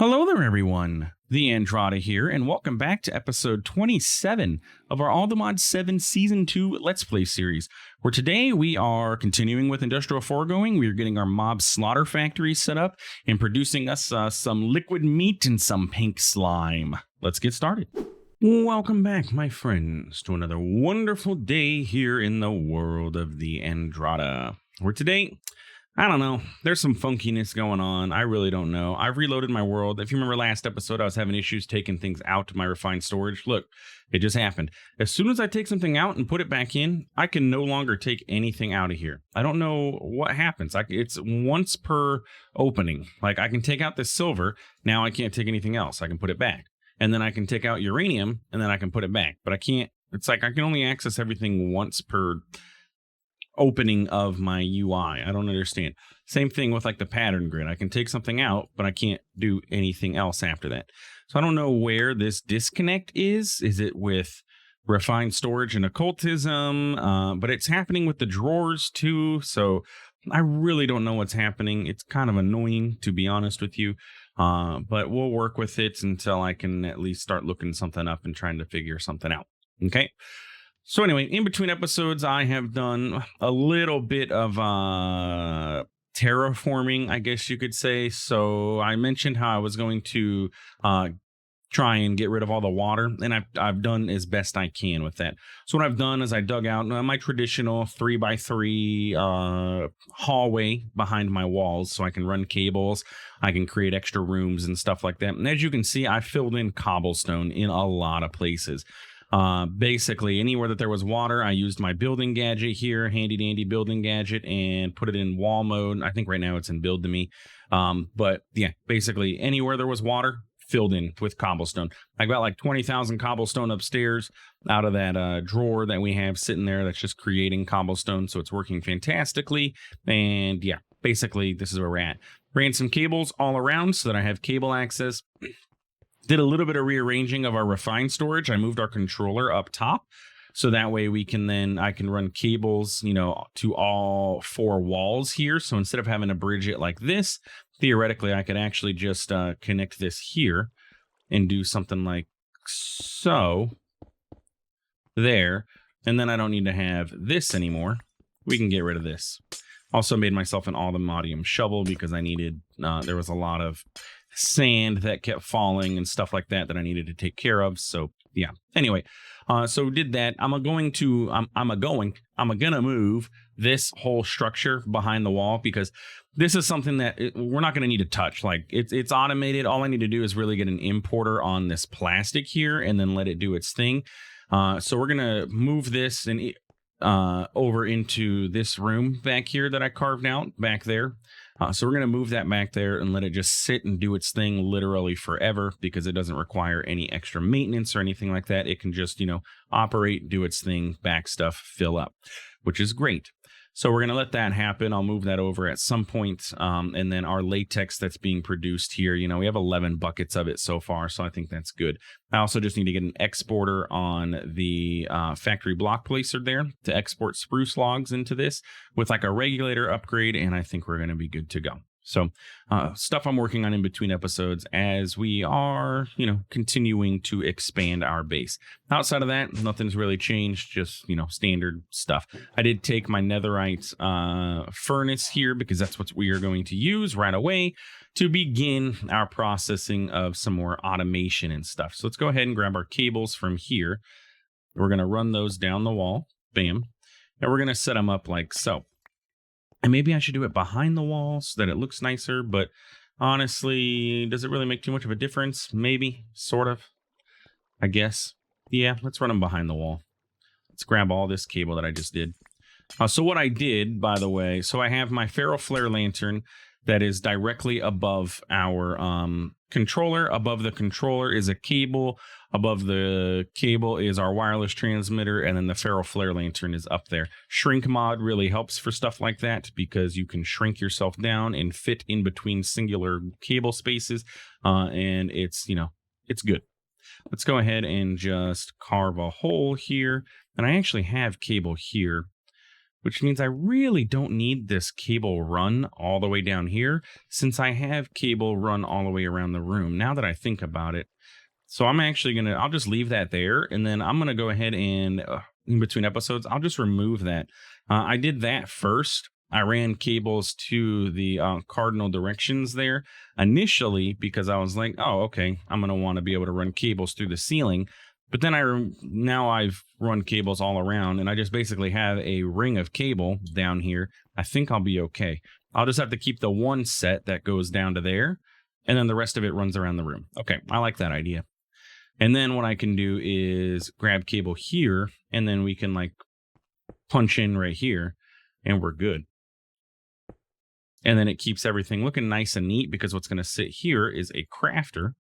Hello there, everyone. TheAndrata here, and welcome back to episode 27 of our All the Mods 7 Season 2 Let's Play series, where today we are continuing with Industrial Foregoing. We are getting our mob slaughter factory set up and producing us some liquid meat and some pink slime. Let's get started. Welcome back, my friends, to another wonderful day here in the world of TheAndrata, where today, I don't know, there's some funkiness going on. I really don't know. I've reloaded my world. If you remember last episode, I was having issues taking things out to my refined storage. Look, it just happened. As soon as I take something out and put it back in, I can no longer take anything out of here. I don't know what happens. It's once per opening. Like, I can take out this silver. Now I can't take anything else. I can put it back. And then I can take out uranium, and then I can put it back. But I can't. It's like I can only access everything once per opening of my UI. I don't understand. Same thing with like the pattern grid. I can take something out, but I can't do anything else after that. So I don't know where this disconnect is. Is it with refined storage and occultism? But it's happening with the drawers too. So I really don't know what's happening. It's kind of annoying, to be honest with you. But we'll work with it until I can at least start looking something up and trying to figure something out. Okay. So anyway, in between episodes, I have done a little bit of terraforming, I guess you could say. So I mentioned how I was going to try and get rid of all the water, and I've done as best I can with that. So what I've done is I dug out my traditional 3x3 hallway behind my walls so I can run cables. I can create extra rooms and stuff like that. And as you can see, I filled in cobblestone in a lot of places. Basically anywhere that there was water, I used my building gadget here, handy dandy building gadget, and put it in wall mode. I think right now it's in build to me. But yeah, basically anywhere there was water, filled in with cobblestone. I got like 20,000 cobblestone upstairs out of that drawer that we have sitting there that's just creating cobblestone. So it's working fantastically. And yeah, basically this is where we're at. Ran some cables all around so that I have cable access. Did a little bit of rearranging of our refined storage. I moved our controller up top so that way I can run cables, to all four walls here. So instead of having to bridge it like this, theoretically, I could actually just connect this here and do something like so there. And then I don't need to have this anymore. We can get rid of this. Also made myself an aluminium shovel because I needed, there was a lot of sand that kept falling and stuff like that I needed to take care of. So yeah, anyway, so did that. I'm gonna move this whole structure behind the wall because this is something that we're not gonna need to touch. Like it's automated. All I need to do is really get an importer on this plastic here and then let it do its thing. So we're gonna move this and over into this room back here that I carved out back there. So we're going to move that back there and let it just sit and do its thing literally forever because it doesn't require any extra maintenance or anything like that. It can just, operate, do its thing, back stuff, fill up, which is great. So we're going to let that happen. I'll move that over at some point. And then our latex that's being produced here, we have 11 buckets of it so far. So I think that's good. I also just need to get an exporter on the factory block placer there to export spruce logs into this with like a regulator upgrade. And I think we're going to be good to go. So stuff I'm working on in between episodes as we are, continuing to expand our base. Outside of that, nothing's really changed, just, standard stuff. I did take my netherite furnace here because that's what we are going to use right away to begin our processing of some more automation and stuff. So let's go ahead and grab our cables from here. We're going to run those down the wall. Bam. And we're going to set them up like so. And maybe I should do it behind the wall so that it looks nicer, but honestly, does it really make too much of a difference? Maybe, sort of, I guess. Yeah, let's run them behind the wall. Let's grab all this cable that I just did. So what I did, by the way, so I have my ferro flare lantern that is directly above our controller. Above the controller is a cable. Above the cable is our wireless transmitter, and then the ferro flare lantern is up there. Shrink mod really helps for stuff like that because you can shrink yourself down and fit in between singular cable spaces, and it's good. Let's go ahead and just carve a hole here, and I actually have cable here. which means I really don't need this cable run all the way down here since I have cable run all the way around the room, now that I think about it. So I'm actually going to, I'll just leave that there. And then I'm going to go ahead and in between episodes, I'll just remove that. I did that first. I ran cables to the cardinal directions there initially because I was like, oh, okay, I'm going to want to be able to run cables through the ceiling. But then now I've run cables all around and I just basically have a ring of cable down here. I think I'll be okay. I'll just have to keep the one set that goes down to there. And then the rest of it runs around the room. Okay, I like that idea. And then what I can do is grab cable here, and then we can like punch in right here, and we're good. And then it keeps everything looking nice and neat because what's going to sit here is a crafter.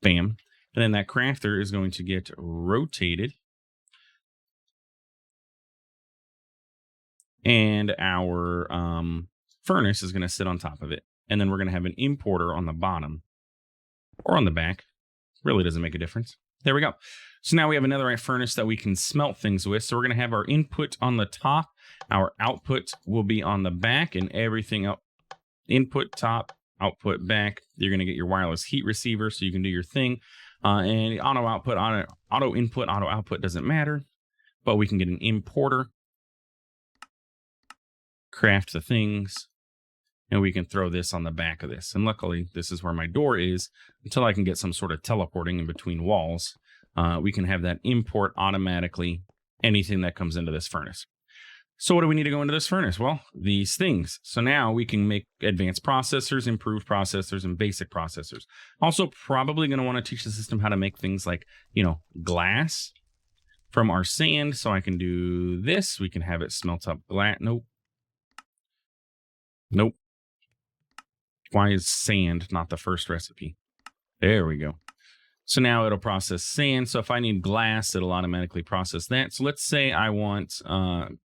Bam. And then that crafter is going to get rotated. And our furnace is going to sit on top of it. And then we're going to have an importer on the bottom or on the back. Really doesn't make a difference. There we go. So now we have a netherite furnace that we can smelt things with. So we're going to have our input on the top. Our output will be on the back, and everything else. Input top, output back. You're going to get your wireless heat receiver so you can do your thing. And auto output, auto input, auto output doesn't matter. But we can get an importer. Craft the things. And we can throw this on the back of this. And luckily, this is where my door is until I can get some sort of teleporting in between walls. We can have that import automatically anything that comes into this furnace. So what do we need to go into this furnace? Well, these things. So now we can make advanced processors, improved processors, and basic processors. Also, probably going to want to teach the system how to make things like, glass from our sand. So I can do this. We can have it smelt up glass. Nope. Why is sand not the first recipe? There we go. So now it'll process sand. So if I need glass, it'll automatically process that. So let's say I want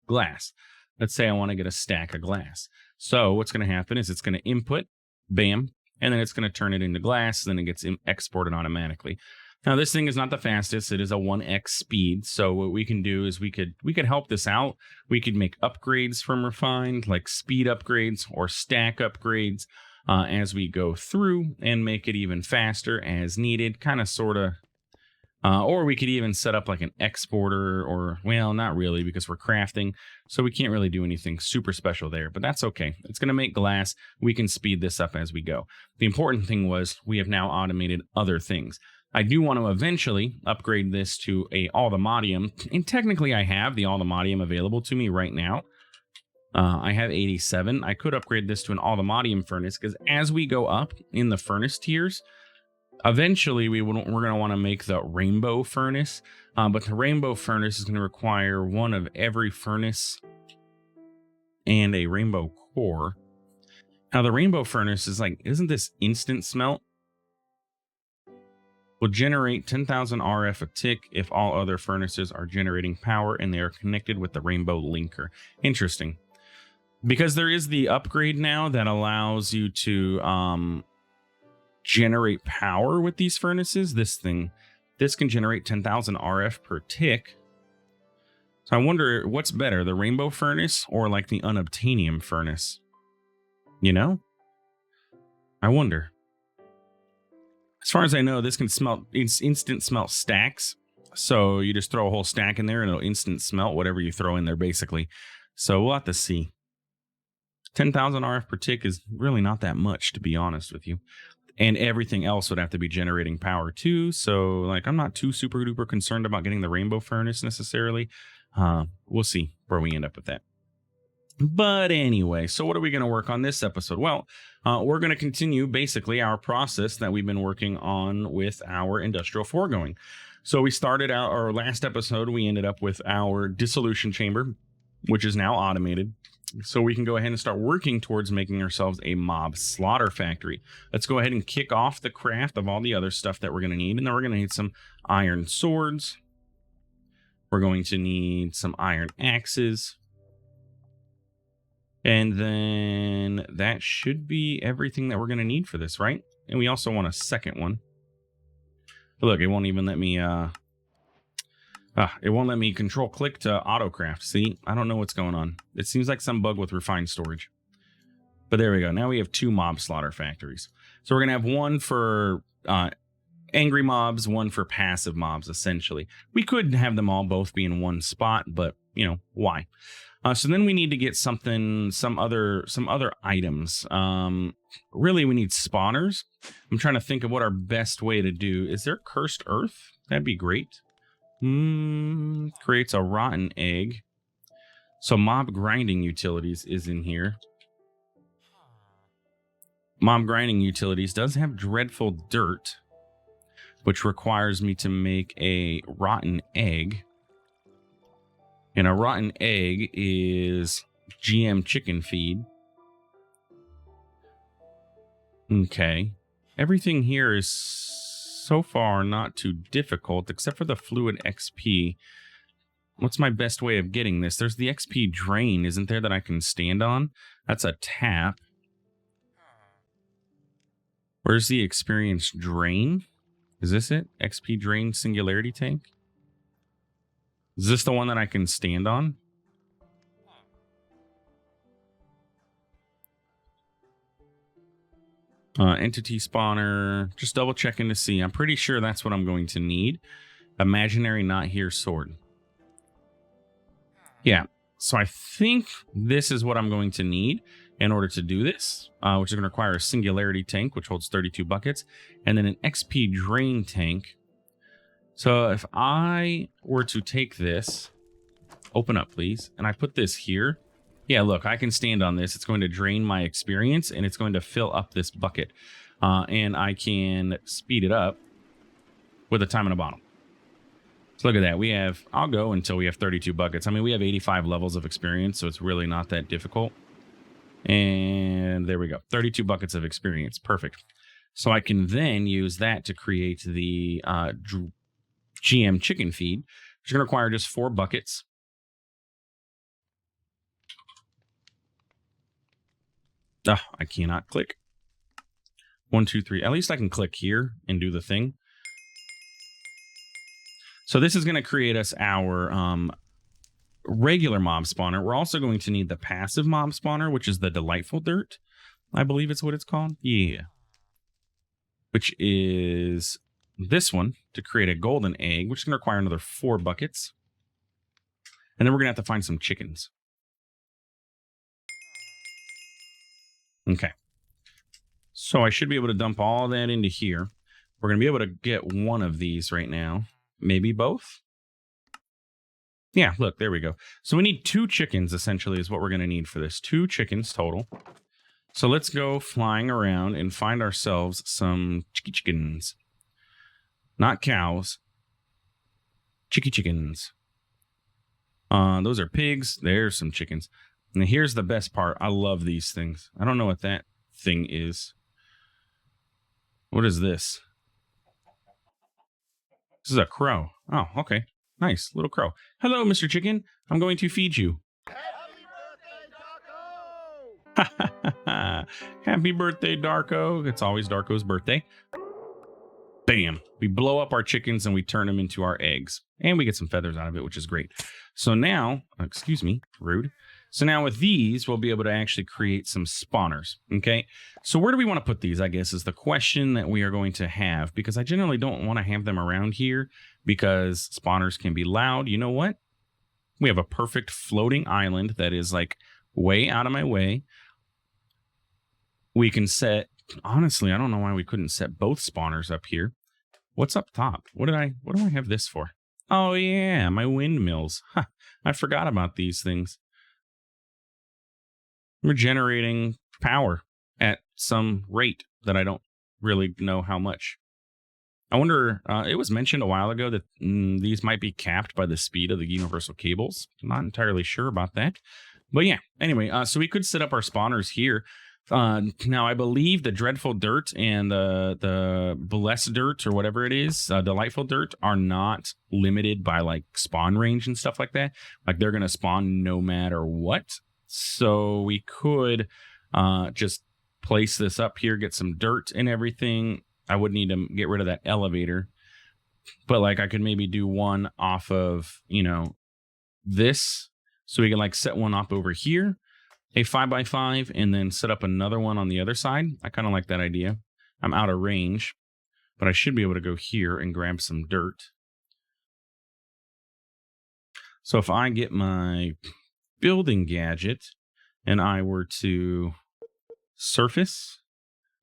glass. Let's say I want to get a stack of glass. So what's going to happen is it's going to input, bam, and then it's going to turn it into glass. Then it gets exported automatically. Now this thing is not the fastest. It is a 1x speed. So what we can do is we could help this out. We could make upgrades from refined, like speed upgrades or stack upgrades. As we go through and make it even faster as needed, kind of, sort of. Or we could even set up like an exporter or, well, not really because we're crafting. So we can't really do anything super special there, but that's okay. It's going to make glass. We can speed this up as we go. The important thing was we have now automated other things. I do want to eventually upgrade this to a aldermodium. And technically I have the aldermodium available to me right now. I have 87. I could upgrade this to an aldermodium furnace because as we go up in the furnace tiers, eventually we're going to want to make the rainbow furnace. But the rainbow furnace is going to require one of every furnace and a rainbow core. Now the rainbow furnace is like, isn't this instant smelt? Will generate 10,000 RF a tick if all other furnaces are generating power and they are connected with the rainbow linker. Interesting. Because there is the upgrade now that allows you to generate power with these furnaces. This can generate 10,000 RF per tick. So I wonder what's better, the rainbow furnace or like the unobtainium furnace? I wonder. As far as I know, this can smelt, it's instant smelt stacks. So you just throw a whole stack in there and it'll instant smelt whatever you throw in there basically. So we'll have to see. 10,000 RF per tick is really not that much, to be honest with you. And everything else would have to be generating power too. So like, I'm not too super duper concerned about getting the rainbow furnace necessarily. We'll see where we end up with that. But anyway, so what are we going to work on this episode? Well, we're going to continue basically our process that we've been working on with our industrial foregoing. So we started out our last episode. We ended up with our dissolution chamber, which is now automated. So we can go ahead and start working towards making ourselves a mob slaughter factory. Let's go ahead and kick off the craft of all the other stuff that we're going to need. And then we're going to need some iron swords. We're going to need some iron axes. And then that should be everything that we're going to need for this, right? And we also want a second one. But look, it won't even let me... It won't let me control click to autocraft. See, I don't know what's going on. It seems like some bug with refined storage. But there we go. Now we have 2 mob slaughter factories. So we're going to have one for angry mobs, one for passive mobs, essentially. We could have them all both be in one spot, but, you know, why? So then we need to get some other items. Really, we need spawners. I'm trying to think of what our best way to do. Is there cursed earth? That'd be great. Creates a rotten egg. So mob grinding utilities is in here. Mob grinding utilities does have dreadful dirt, which requires me to make a rotten egg. And a rotten egg is GM chicken feed. Okay. Everything here is so far not too difficult, except for the fluid XP. What's my best way of getting this? There's the XP drain, isn't there, that I can stand on? That's a tap. Where's the experience drain? Is this it? XP drain singularity tank? Is this the one that I can stand on? Entity spawner. Just double checking to see. I'm pretty sure that's what I'm going to need. Imaginary not here sword. Yeah. So I think this is what I'm going to need in order to do this, which is going to require a singularity tank, which holds 32 buckets, and then an XP drain tank. So if I were to take this, open up, please, and I put this here. Yeah, look, I can stand on this. It's going to drain my experience, and it's going to fill up this bucket. And I can speed it up with a time in a bottle. So look at that. We have, I'll go until we have 32 buckets. I mean, we have 85 levels of experience, so it's really not that difficult. And there we go. 32 buckets of experience. Perfect. So I can then use that to create the GM chicken feed, which is going to require just 4 buckets. I cannot click. 1, 2, 3. At least I can click here and do the thing. So this is going to create us our regular mob spawner. We're also going to need the passive mob spawner, which is the delightful dirt. I believe it's what it's called. Yeah. Which is this one to create a golden egg, which is going to require another 4 buckets. And then we're going to have to find some chickens. Okay. So I should be able to dump all that into here. We're going to be able to get one of these right now. Maybe both? Yeah, look, there we go. So we need 2 chickens, essentially, is what we're going to need for this. 2 chickens total. So let's go flying around and find ourselves some chickens. Not cows. Chickens. Those are pigs. There's some chickens. And here's the best part. I love these things. I don't know what that thing is. What is this? This is a crow. Oh, okay. Nice. Little crow. Hello, Mr. Chicken. I'm going to feed you. Happy birthday, Darko! Happy birthday, Darko. It's always Darko's birthday. Bam. We blow up our chickens and we turn them into our eggs. And we get some feathers out of it, which is great. So now, excuse me, rude. So now with these, we'll be able to actually create some spawners, okay? So where do we want to put these, I guess, is the question that we are going to have, because I generally don't want to have them around here because spawners can be loud. You know what? We have a perfect floating island that is like way out of my way. We can set, honestly, I don't know why we couldn't set both spawners up here. What's up top? What do I have this for? Oh yeah, my windmills. Huh, I forgot about these things. We're generating power at some rate that I don't really know how much. I wonder, it was mentioned a while ago that these might be capped by the speed of the universal cables. I'm not entirely sure about that. But yeah, anyway, so we could set up our spawners here. Now, I believe the dreadful dirt and the blessed dirt or whatever it is, delightful dirt, are not limited by like spawn range and stuff like that. Like they're going to spawn no matter what. So we could just place this up here, get some dirt and everything. I would need to get rid of that elevator. but like I could maybe do one off of, you know, this. So we can like set one up over here, a 5x5, and then set up another one on the other side. I kind of like that idea. I'm out of range, but I should be able to go here and grab some dirt. So if I get my building gadget and I were to surface,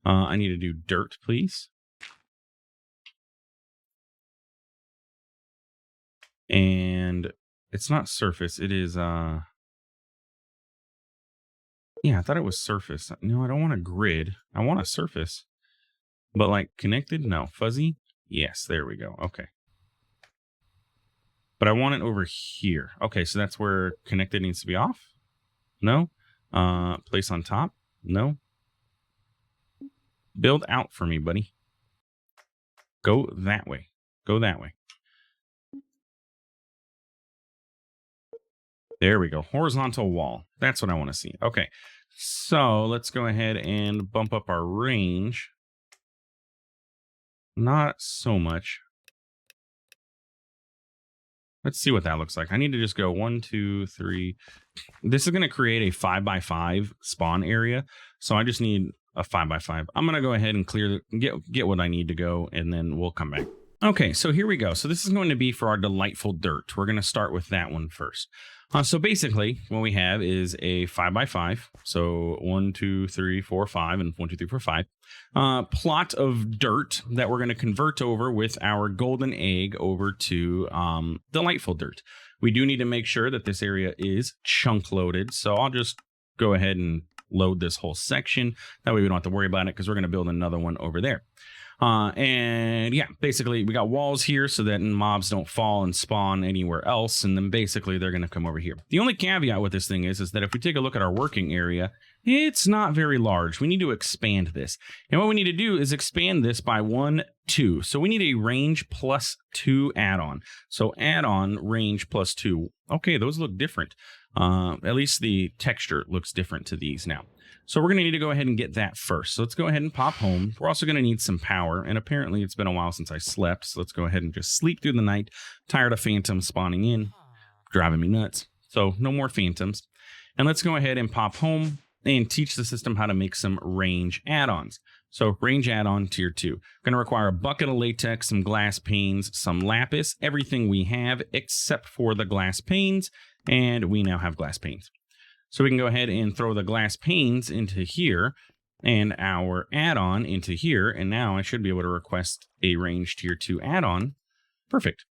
I need to do dirt, please. And it's not surface, it is yeah, I thought it was surface. No, I don't want a grid. I want a surface. But like connected? No. Fuzzy? Yes, there we go. Okay. But I want it over here. Okay, so that's where connected needs to be off? No. Place on top? No. Build out for me, buddy. Go that way. Go that way. There we go. Horizontal wall. That's what I want to see. Okay. So let's go ahead and bump up our range. Not so much. Let's see what that looks like. I need to just go 1, 2, 3. This is going to create a 5x5 spawn area. So I just need a 5x5. I'm going to go ahead and clear, get what I need to go, and then we'll come back. Okay, so here we go. So this is going to be for our delightful dirt. We're going to start with that one first. So basically, what we have is a 5x5. So 1, 2, 3, 4, 5, and 1, 2, 3, 4, 5. Plot of dirt that we're going to convert over with our golden egg over to delightful dirt. We do need to make sure that this area is chunk loaded. So I'll just go ahead and load this whole section. That way we don't have to worry about it because we're going to build another one over there. And yeah, basically we got walls here so that mobs don't fall and spawn anywhere else. And then basically they're going to come over here. The only caveat with this thing is that if we take a look at our working area, it's not very large. We need to expand this. And what we need to do is expand this by 1, 2. So we need a range +2 add-on. So add-on range +2. Okay, those look different. At least the texture looks different to these now. So we're going to need to go ahead and get that first. So let's go ahead and pop home. We're also going to need some power. And apparently it's been a while since I slept. So let's go ahead and just sleep through the night. Tired of phantoms spawning in. Driving me nuts. So no more phantoms. And let's go ahead and pop home and teach the system how to make some range add-ons. So range add-on tier 2. Going to require a bucket of latex, some glass panes, some lapis, everything we have except for the glass panes. And we now have glass panes. So we can go ahead and throw the glass panes into here and our add-on into here. And now I should be able to request a range tier 2 add-on. Perfect.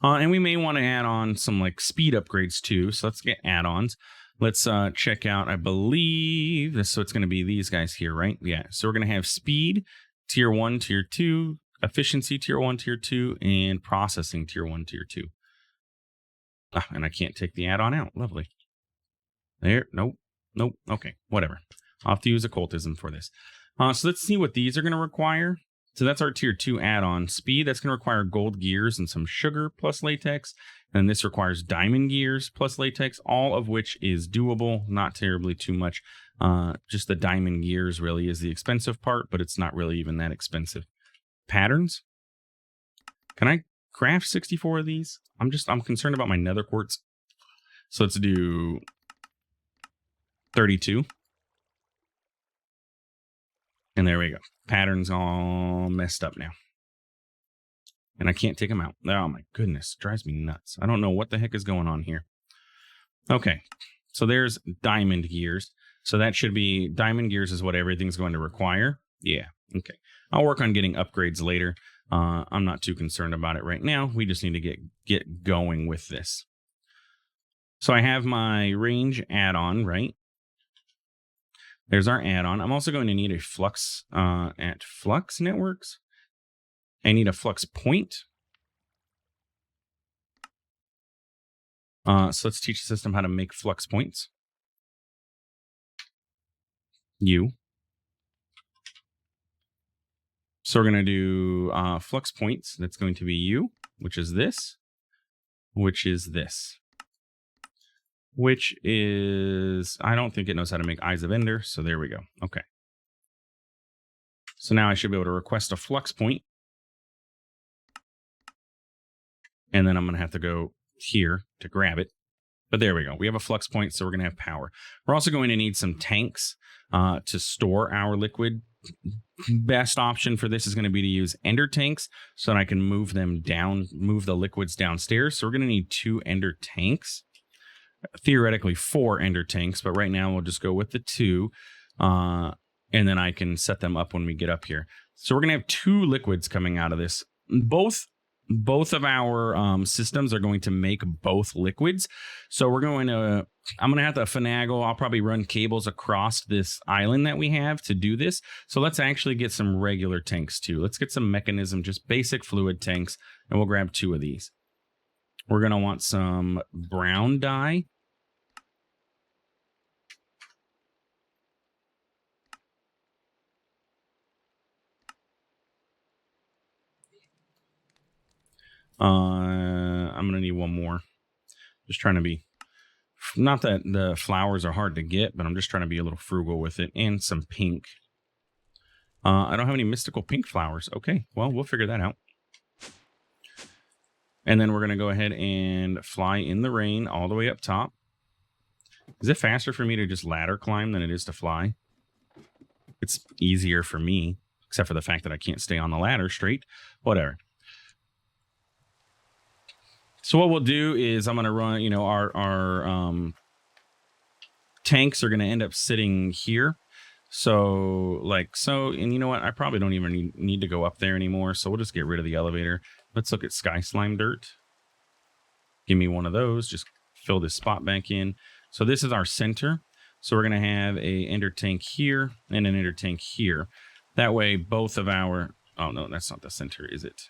And we may want to add on some like speed upgrades too. So let's get add-ons. Let's check out, I believe this. So it's going to be these guys here, right? Yeah. So we're going to have speed tier 1, tier 2, efficiency tier 1, tier 2, and processing tier 1, tier 2. And I can't take the add-on out. Lovely. There. Nope. Okay. Whatever. I'll have to use occultism for this. So let's see what these are going to require. So that's our tier 2 add-on. Speed, that's going to require gold gears and some sugar plus latex. And this requires diamond gears plus latex, all of which is doable. Not terribly too much. Just the diamond gears really is the expensive part, but it's not really even that expensive. Patterns. Can I craft 64 of these? I'm concerned about my nether quartz. So let's do 32. And there we go. Patterns all messed up now. And I can't take them out. Oh my goodness. Drives me nuts. I don't know what the heck is going on here. Okay. So there's diamond gears. So that should be diamond gears is what everything's going to require. Yeah. Okay. I'll work on getting upgrades later. I'm not too concerned about it right now. We just need to get going with this. So I have my range add-on, right? There's our add-on. I'm also going to need a flux at flux networks. I need a flux point. So let's teach the system how to make flux points. So we're going to do flux points. That's going to be U, which is this, which is this. Which is, I don't think it knows how to make Eyes of Ender. So there we go. Okay. So now I should be able to request a flux point. And then I'm going to have to go here to grab it. But there we go. We have a flux point, so we're going to have power. We're also going to need some tanks to store our liquid. Best option for this is going to be to use ender tanks so that I can move them down, move the liquids downstairs. So we're going to need 2 ender tanks. Theoretically 4 ender tanks, but right now we'll just go with the 2. And then I can set them up when we get up here. So we're going to have 2 liquids coming out of this. Both of our systems are going to make both liquids. So I'm going to have to finagle. I'll probably run cables across this island that we have to do this. So let's actually get some regular tanks too. Let's get some mechanism, just basic fluid tanks, and we'll grab 2 of these. We're going to want some brown dye. I'm going to need 1 more. Just trying to be, not that the flowers are hard to get, but I'm just trying to be a little frugal with it. And some pink. I don't have any mystical pink flowers. Okay, well, we'll figure that out. And then we're going to go ahead and fly in the rain all the way up top. Is it faster for me to just ladder climb than it is to fly? It's easier for me, except for the fact that I can't stay on the ladder straight. Whatever. So what we'll do is I'm going to run, our tanks are going to end up sitting here. So and you know what? I probably don't even need to go up there anymore. So we'll just get rid of the elevator. Let's look at sky slime dirt. Give me 1 of those. Just fill this spot back in. So this is our center. So we're going to have a ender tank here and an ender tank here. That way both of our, oh no, that's not the center, is it?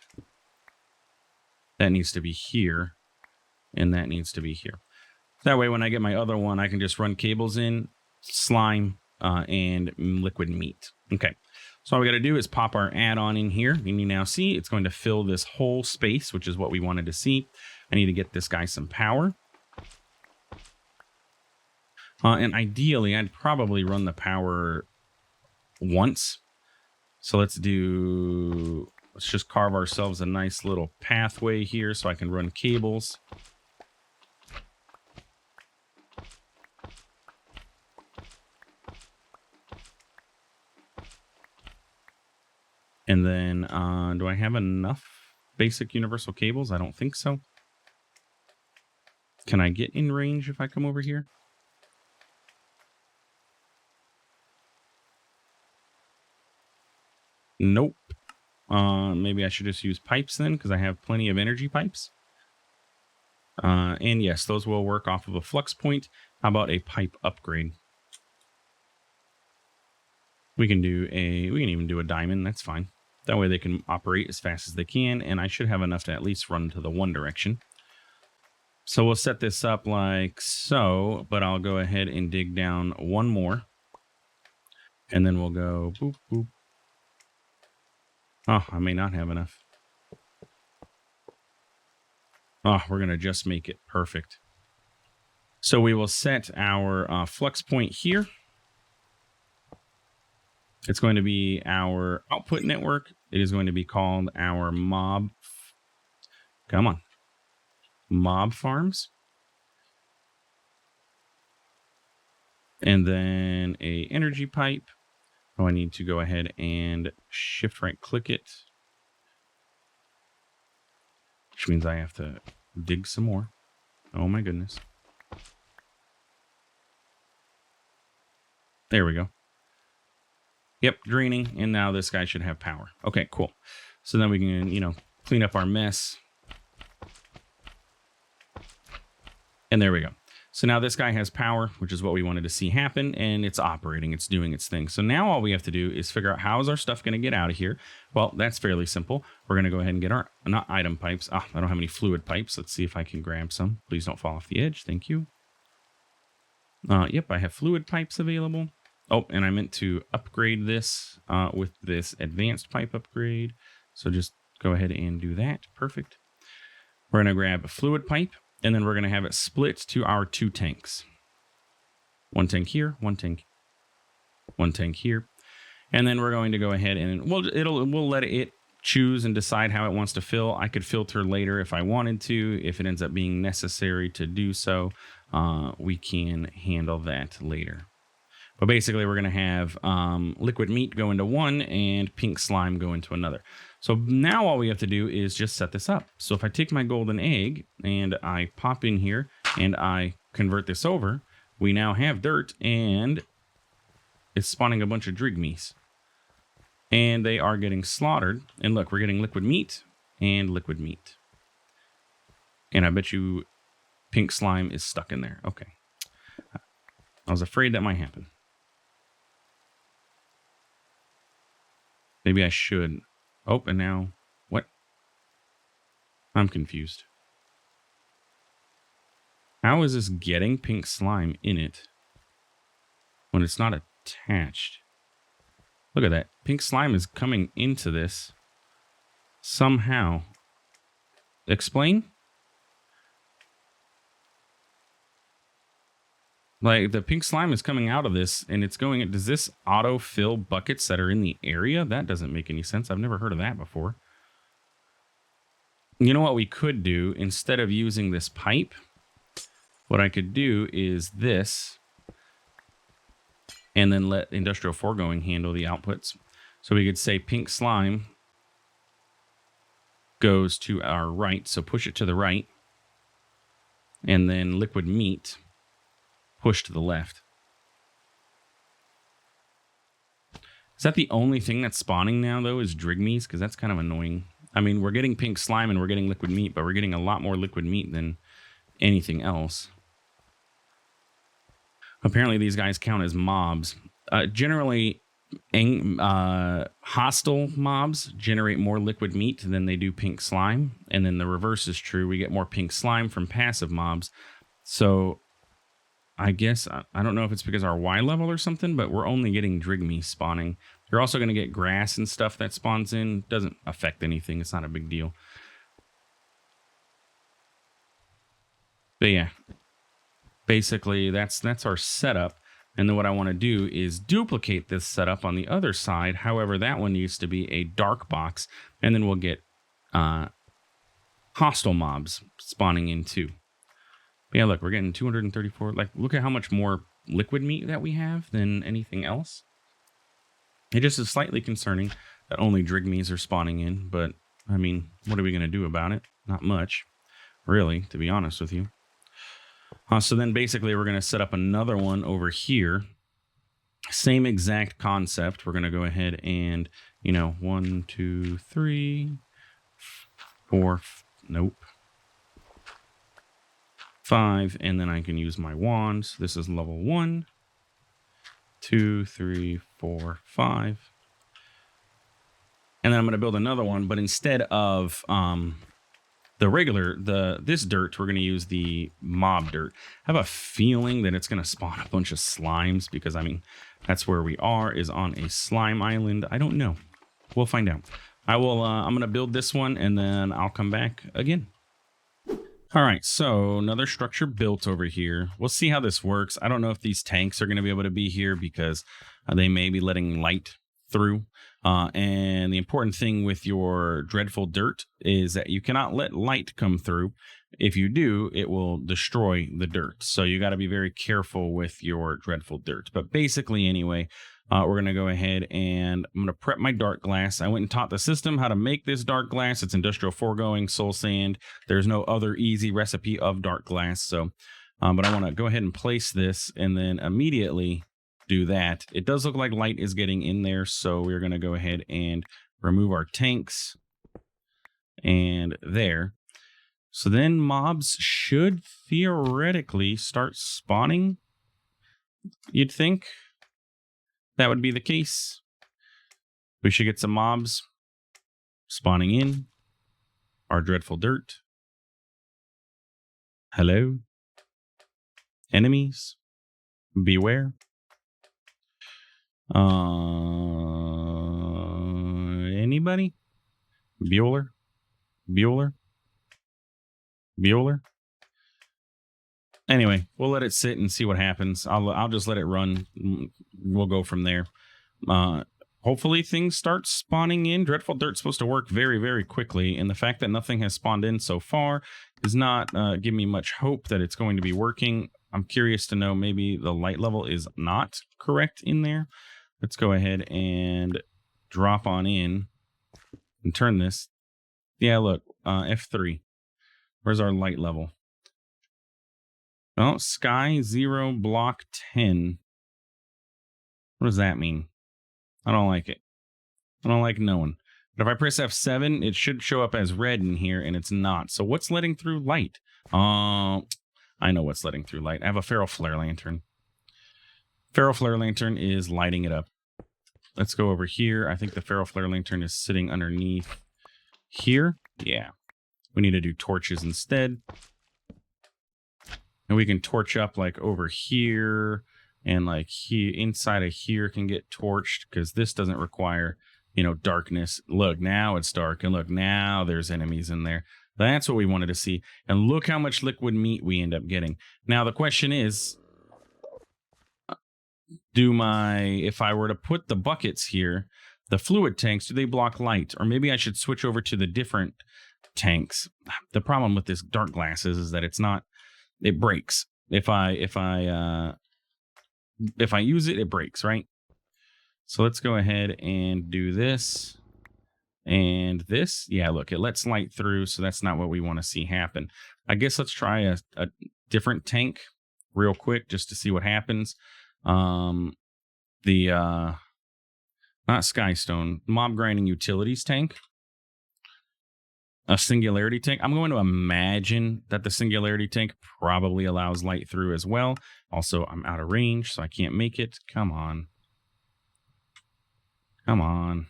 That needs to be here, and that needs to be here. That way, when I get my other one, I can just run cables in, slime, and liquid meat. Okay, so all we got to do is pop our add-on in here, and you now see it's going to fill this whole space, which is what we wanted to see. I need to get this guy some power. And ideally, I'd probably run the power once. So let's just carve ourselves a nice little pathway here so I can run cables. And then, do I have enough basic universal cables? I don't think so. Can I get in range if I come over here? Nope. Maybe I should just use pipes then, because I have plenty of energy pipes. And yes, those will work off of a flux point. How about a pipe upgrade? We can even do a diamond. That's fine. That way they can operate as fast as they can, and I should have enough to at least run to the one direction. So we'll set this up like so, but I'll go ahead and dig down 1 more. And then we'll go boop, boop. Oh, I may not have enough. Oh, we're going to just make it perfect. So we will set our flux point here. It's going to be our output network. It is going to be called our mob. Come on. Mob farms. And then a energy pipe. Oh, I need to go ahead and shift right click it. Which means I have to dig some more. Oh my goodness. There we go. Yep, draining, and now this guy should have power. Okay, cool. So then we can, clean up our mess. And there we go. So now this guy has power, which is what we wanted to see happen, and it's operating, it's doing its thing. So now all we have to do is figure out how is our stuff going to get out of here. Well, that's fairly simple. We're going to go ahead and get our, not item pipes. I don't have any fluid pipes. Let's see if I can grab some. Please don't fall off the edge. Thank you. Yep, I have fluid pipes available. Oh, and I meant to upgrade this with this advanced pipe upgrade. So just go ahead and do that. Perfect. We're going to grab a fluid pipe, and then we're going to have it split to our 2 tanks. 1 tank here, 1 tank here. And then we're going to go ahead and we'll let it choose and decide how it wants to fill. I could filter later if I wanted to. If it ends up being necessary to do so, we can handle that later. But basically, we're going to have liquid meat go into one and pink slime go into another. So now all we have to do is just set this up. So if I take my golden egg and I pop in here and I convert this over, we now have dirt and it's spawning a bunch of drigmies. And they are getting slaughtered. And look, we're getting liquid meat and liquid meat. And I bet you pink slime is stuck in there. Okay. I was afraid that might happen. Maybe I should. Oh, and now what? I'm confused. How is this getting pink slime in it when it's not attached? Look at that. Pink slime is coming into this somehow. Explain? Like, the pink slime is coming out of this, and it's going... Does this auto-fill buckets that are in the area? That doesn't make any sense. I've never heard of that before. You know what we could do? Instead of using this pipe, what I could do is this, and then let Industrial Foregoing handle the outputs. So we could say pink slime goes to our right, so push it to the right, and then liquid meat... push to the left. Is that the only thing that's spawning now, though, is drigmies? Because that's kind of annoying. I mean, we're getting pink slime and we're getting liquid meat, but we're getting a lot more liquid meat than anything else. Apparently, these guys count as mobs. Generally, hostile mobs generate more liquid meat than they do pink slime. And then the reverse is true. We get more pink slime from passive mobs. So... I guess, I don't know if it's because our Y level or something, but we're only getting drigmy spawning. You're also going to get grass and stuff that spawns in. Doesn't affect anything. It's not a big deal. But yeah, basically that's our setup. And then what I want to do is duplicate this setup on the other side. However, that one needs to be a dark box. And then we'll get hostile mobs spawning in too. Yeah, look, we're getting 234. Like, look at how much more liquid meat that we have than anything else. It just is slightly concerning that only drigmies are spawning in. But, I mean, what are we going to do about it? Not much, really, to be honest with you. So then basically we're going to set up another one over here. Same exact concept. We're going to go ahead and, 1, 2, 3, 4. Nope. 5, and then I can use my wands. This is level 1, 2, 3, 4, 5. And then I'm going to build another one, but instead of this dirt, we're going to use the mob dirt. I have a feeling that it's going to spawn a bunch of slimes because, I mean, that's where we are, is on a slime island. I don't know. We'll find out. I'm going to build this one, and then I'll come back again. All right, so another structure built over here. We'll see how this works. I don't know if these tanks are going to be able to be here because they may be letting light through. And the important thing with your dreadful dirt is that you cannot let light come through. If you do, it will destroy the dirt. So you got to be very careful with your dreadful dirt. But basically, anyway, we're going to go ahead and I'm going to prep my dark glass. I went and taught the system how to make this dark glass. It's industrial foregoing, soul sand. There's no other easy recipe of dark glass. So, but I want to go ahead and place this and then immediately do that. It does look like light is getting in there. So we're going to go ahead and remove our tanks and there. So then mobs should theoretically start spawning. You'd think that would be the case. We should get some mobs spawning in our dreadful dirt. Hello, enemies, beware. Anybody? Bueller? Anyway, we'll let it sit and see what happens. I'll just let it run. We'll go from there. hopefully things start spawning in. Dreadful Dirt's supposed to work very, very quickly, and the fact that nothing has spawned in so far does not give me much hope that it's going to be working. I'm curious to know, maybe the light level is not correct in there. Let's go ahead and drop on in and turn this. Yeah, look, F3. Where's our light level? Oh, sky 0, block 10. What does that mean? I don't like it. I don't like knowing. But if I press F7, it should show up as red in here, and it's not. So what's letting through light? I know what's letting through light. I have a Feral Flare Lantern. Feral Flare Lantern is lighting it up. Let's go over here. I think the Feral Flare Lantern is sitting underneath here. Yeah. We need to do torches instead. And we can torch up like over here, and like here, inside of here can get torched, because this doesn't require, you know, darkness. Look, now it's dark, and look, now there's enemies in there. That's what we wanted to see. And look how much liquid meat we end up getting. Now the question is, if I were to put the buckets here, the fluid tanks, do they block light? Or maybe I should switch over to the different tanks. The problem with this dark glass is that it breaks. If I use it, it breaks, right? So let's go ahead and do this and this. Yeah, look, it lets light through, so that's not what we want to see happen. I guess let's try a different tank real quick just to see what happens. Not Skystone, Mob Grinding Utilities tank. A Singularity tank. I'm going to imagine that the Singularity tank probably allows light through as well. Also, I'm out of range, so I can't make it. Come on. Come on.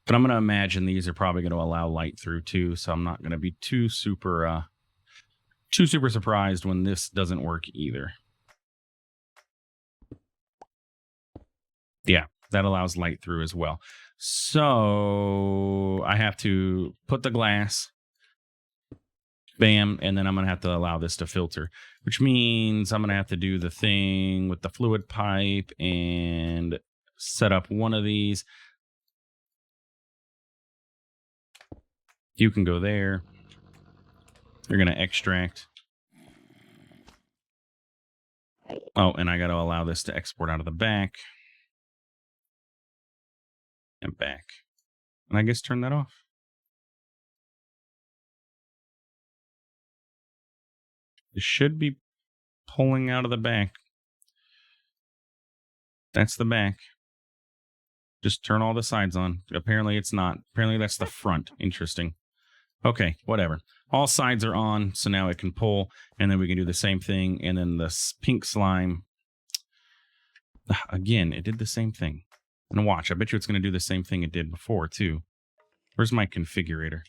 But I'm going to imagine these are probably going to allow light through too, so I'm not going to be too super surprised when this doesn't work either. Yeah, that allows light through as well. So I have to put the glass, bam, and then I'm going to have to allow this to filter, which means I'm going to have to do the thing with the fluid pipe and set up one of these. You can go there. You're going to extract. Oh, and I got to allow this to export out of the back. And back. And I guess turn that off. It should be pulling out of the back. That's the back. Just turn all the sides on. Apparently it's not. Apparently that's the front. Interesting. Okay, whatever. All sides are on, so now it can pull, and then we can do the same thing, and then the pink slime. Again, it did the same thing. And watch, I bet you it's going to do the same thing it did before, too. Where's my configurator?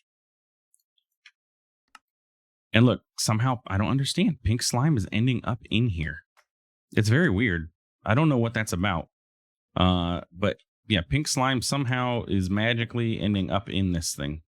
And look, somehow, I don't understand. Pink slime is ending up in here. It's very weird. I don't know what that's about. But yeah, pink slime somehow is magically ending up in this thing.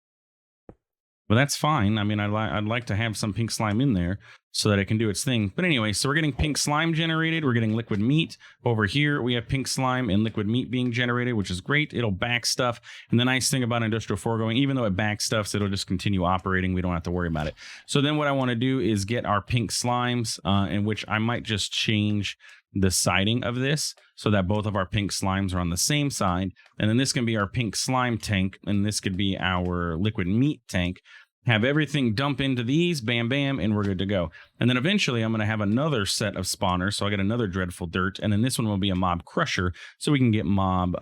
But that's fine. I mean, I'd like to have some pink slime in there so that it can do its thing. But anyway, so we're getting pink slime generated. We're getting liquid meat. Over here, we have pink slime and liquid meat being generated, which is great. It'll back stuff. And the nice thing about Industrial Foregoing, even though it back stuffs, it'll just continue operating. We don't have to worry about it. So then what I want to do is get our pink slimes, in which I might just change the siding of this so that both of our pink slimes are on the same side. And then this can be our pink slime tank, and this could be our liquid meat tank. Have everything dump into these, bam, bam, and we're good to go. And then eventually I'm going to have another set of spawners, so I get another Dreadful Dirt, and then this one will be a mob crusher, so we can get mob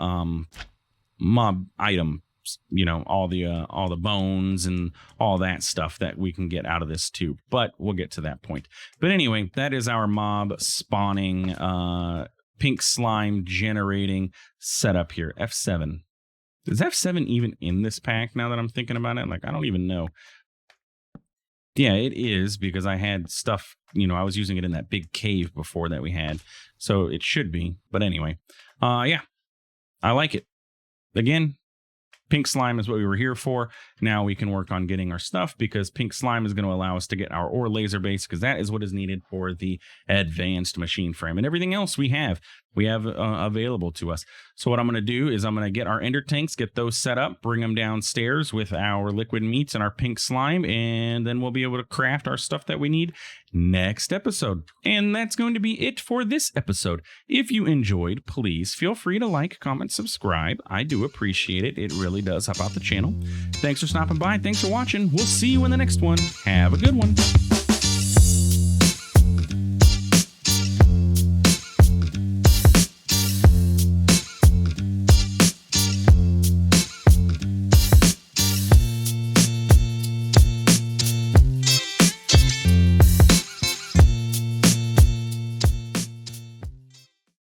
items, you know, all the bones and all that stuff that we can get out of this too. But we'll get to that point. But anyway, that is our mob spawning, pink slime generating setup here. F7. Is F7 even in this pack now that I'm thinking about it? Like, I don't even know. Yeah, it is, because I had stuff, you know, I was using it in that big cave before that we had. So it should be. But anyway, yeah, I like it. Again, Pink slime is what we were here for. Now we can work on getting our stuff, because pink slime is going to allow us to get our ore laser base, because that is what is needed for the advanced machine frame, and everything else we have available to us. So what I'm going to do is I'm going to get our ender tanks, get those set up, bring them downstairs with our liquid meats and our pink slime, and then we'll be able to craft our stuff that we need next episode. And that's going to be it for this episode. If you enjoyed, please feel free to like, comment, subscribe. I do appreciate it. It really does help out the channel. Thanks for stopping by. Thanks for watching. We'll see you in the next one. Have a good one.